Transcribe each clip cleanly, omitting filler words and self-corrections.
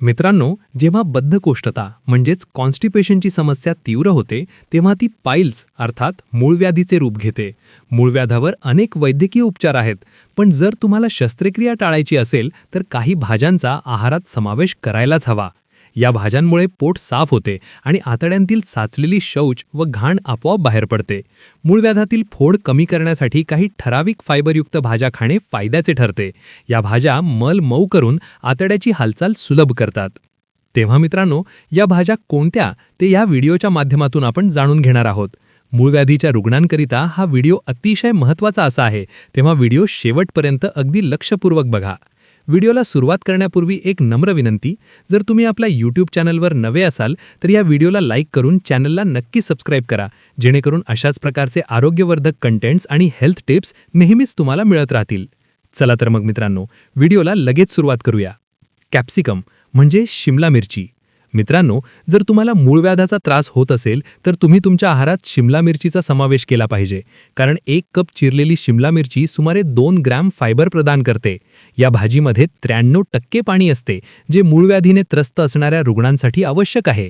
मित्रांनो, जेव्हा बद्धकोष्ठता म्हणजेच कॉन्स्टिपेशनची समस्या तीव्र होते, तेव्हा ती पाईल्स अर्थात मूळव्याधीचे रूप घेते. मूळव्याधावर अनेक वैद्यकीय उपचार आहेत, पण जर तुम्हाला शस्त्रक्रिया टाळायची असेल तर काही भाज्यांचा आहारात समावेश करायलाच हवा. या भाज्यांमुळे पोट साफ होते आणि आतड्यांतील साचलेली शौच व घाण आपोआप बाहेर पडते. मूळव्याधातील फोड कमी करण्यासाठी काही ठराविक फायबरयुक्त भाज्या खाणे फायद्याचे ठरते. या भाज्या मल मऊ करून आतड्याची हालचाल सुलभ करतात. तेव्हा मित्रांनो, या भाज्या कोणत्या ते या व्हिडिओच्या माध्यमातून आपण जाणून घेणार आहोत. मूळव्याधीच्या रुग्णांकरिता हा व्हिडिओ अतिशय महत्त्वाचा असा आहे, तेव्हा व्हिडिओ शेवटपर्यंत अगदी लक्षपूर्वक बघा. व्हिडिओला सुरुवात करण्यापूर्वी एक नम्र विनंती, जर तुम्ही आपल्या यूट्यूब चॅनलवर नवे असाल तर या व्हिडिओला लाईक करून चॅनलला नक्की सबस्क्राईब करा, जेणेकरून अशाच प्रकारचे आरोग्यवर्धक कंटेंट्स आणि हेल्थ टिप्स नेहमीच तुम्हाला मिळत राहतील. चला तर मग मित्रांनो, व्हिडिओला लगेच सुरुवात करूया. कॅप्सिकम म्हणजे शिमला मिरची. मित्रांनो, जर तुम्हाला मूळव्याधाचा त्रास होत असेल तर तुम्ही तुमच्या आहारात शिमला मिरचीचा समावेश केला पाहिजे, कारण 1 कप चिरलेली शिमला मिरची सुमारे 2 ग्रॅम फायबर प्रदान करते. या भाजीमध्ये 93% पाणी असते, जे मूळव्याधीने त्रस्त असणाऱ्या रुग्णांसाठी आवश्यक आहे.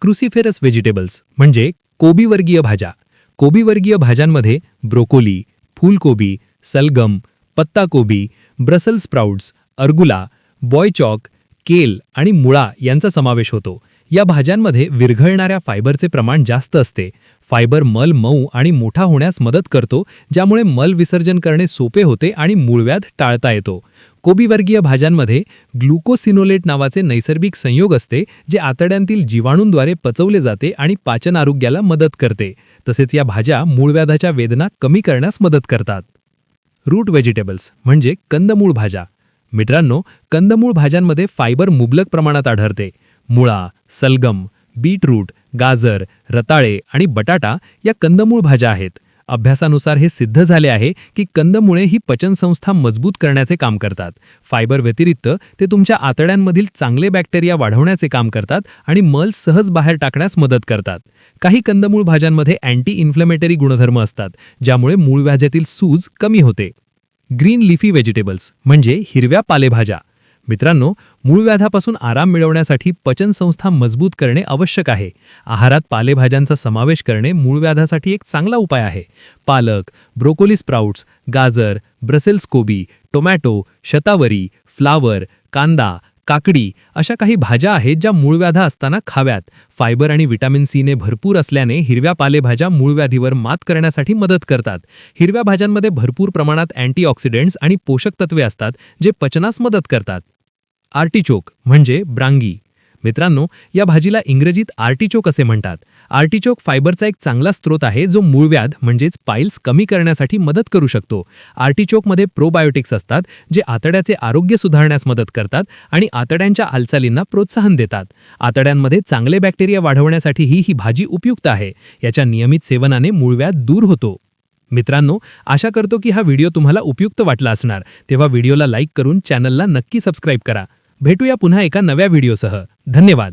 क्रुसिफेरस व्हेजिटेबल्स म्हणजे कोबीवर्गीय भाज्या. कोबीवर्गीय भाज्यांमध्ये ब्रोकोली, फूलकोबी, सलगम, पत्ताकोबी, ब्रसेल्स स्प्राउट्स, अर्गुला, बॉयचॉक, केल आणि मुळा यांचा समावेश होतो. या भाज्यांमध्ये विरघळणाऱ्या फायबरचे प्रमाण जास्त असते. फायबर मल मऊ आणि मोठा होण्यास मदत करतो, ज्यामुळे मल विसर्जन करणे सोपे होते आणि मूळव्याध टाळता येतो. कोबीवर्गीय भाज्यांमध्ये ग्लुकोसिनोलेट नावाचे नैसर्गिक संयोग असते, जे आतड्यांतील जीवाणूंद्वारे पचवले जाते आणि पाचन आरोग्याला मदत करते. तसेच या भाज्या मूळव्याधाच्या वेदना कमी करण्यास मदत करतात. रूट व्हेजिटेबल्स म्हणजे कंदमूळ भाज्या. मित्रांनो, कंदमूळ भाज्यांमध्ये फायबर मुबलक प्रमाणात आढळते. मुळा, सलगम, बीटरूट, गाजर, रताळे आणि बटाटा या कंदमूळ भाज्या आहेत. अभ्यासानुसार हे सिद्ध झाले आहे की कंदमुळे ही पचनसंस्था मजबूत करण्याचे काम करतात. फायबर व्यतिरिक्त ते तुमच्या आतड्यांमधील चांगले बॅक्टेरिया वाढवण्याचे काम करतात आणि मल सहज बाहेर टाकण्यास मदत करतात. काही कंदमूळ भाज्यांमध्ये अँटी इन्फ्लेमेटरी गुणधर्म असतात, ज्यामुळे मूळव्याधीतील सूज कमी होते. ग्रीन लिफी व्हेजिटेबल्स म्हणजे हिरव्या पालेभाज्या. मित्रांनो, मूळव्याधापासून आराम मिळवण्यासाठी पचनसंस्था मजबूत करणे आवश्यक आहे. आहारात पालेभाज्यांचा समावेश करणे मूळव्याधासाठी एक चांगला उपाय आहे. पालक, ब्रोकोली स्प्राउट्स, गाजर, ब्रसेल्स कोबी, टोमॅटो, शतावरी, फ्लावर, कांदा, काकडी अशा काही भाज्या आहेत ज्या मूळव्याधा असताना खाव्यात. फायबर आणि व्हिटॅमिन सीने भरपूर असल्याने हिरव्या पालेभाज्या मूळव्याधीवर मात करण्यासाठी मदत करतात. हिरव्या भाज्यांमध्ये भरपूर प्रमाणात अँटीऑक्सिडंट्स आणि पोषक तत्वे असतात, जे पचनास मदत करतात. आर्टिचोक म्हणजे ब्रांगी. मित्रांनो, या भाजीला इंग्रजीत आर्टिचोक असे म्हणतात. आर्टिचोक फायबरचा एक चांगला स्रोत आहे, जो मूळव्याध म्हणजेच पाईल्स कमी करण्यासाठी मदत करू शकतो. आर्टिचोकमध्ये प्रोबायोटिक्स असतात, जे आतड्याचे आरोग्य सुधारण्यास मदत करतात आणि आतड्यांच्या हालचालींना प्रोत्साहन देतात. आतड्यांमध्ये चांगले बॅक्टेरिया वाढवण्यासाठीही ही भाजी उपयुक्त आहे. याच्या नियमित सेवनाने मूळव्याध दूर होतो. मित्रांनो, आशा करतो की हा व्हिडिओ तुम्हाला उपयुक्त वाटला असणार. तेव्हा व्हिडिओला लाईक करून चॅनलला नक्की सबस्क्राईब करा. भेटूया पुन्हा एका नव्या व्हिडिओसह. धन्यवाद.